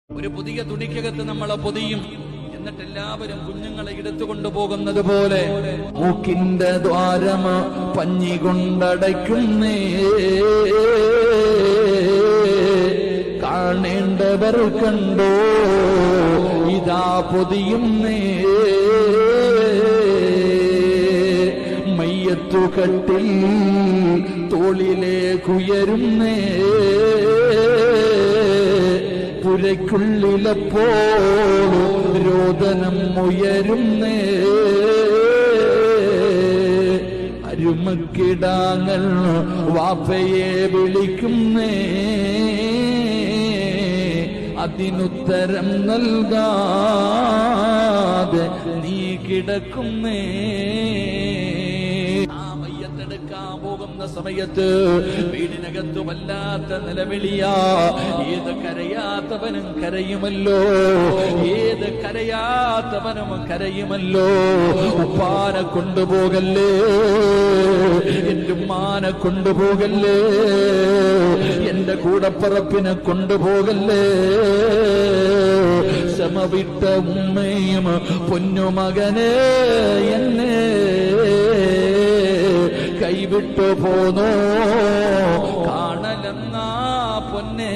ഒരു പുതിയ തുണിക്കകത്ത് നമ്മളെ പൊതിയും. എന്നിട്ട് എല്ലാവരും കുഞ്ഞുങ്ങളെ എടുത്തുകൊണ്ടു പോകുന്നത് പോലെ മൂക്കിന്റെ ദ്വാരമ പഞ്ഞി കൊണ്ടടയ്ക്കുന്നേ, കാണേണ്ടവർ കണ്ടോ ഇതാ പൊതിയുന്നേ. മയ്യത്തുകട്ടിൽ തോളിലേക്കുയരുന്നേ, പുരയ്ക്കുള്ളിലപ്പോൾ രോദനം ഉയരുന്നേ. അരുമക്കിടാങ്ങൾ വാപ്പയെ വിളിക്കുന്നേ, അതിനുത്തരം നൽകാതെ നീ കിടക്കുന്നേ. മയ്യത്തെടുക്കാൻ പോകുന്ന സമയത്ത് വീടിനകത്ത് വല്ലാത്ത നിലവിളിയാ. ഏത് കരയാത്തവനും കരയുമല്ലോ, ഏത് കരയാത്തവനും കരയുമല്ലോ. ഉപ്പാനെ കൊണ്ടുപോകല്ലേ, എന്റെ ഉമ്മാനെ കൊണ്ടുപോകല്ലേ, എന്റെ കൂടപ്പറപ്പിനെ കൊണ്ടുപോകല്ലേ. സമവിട്ട ഉമ്മയും പൊന്നുമകനെ എന്നെ കൈവിട്ടു പോന്നോ കാണലെന്നാ പൊന്നേ.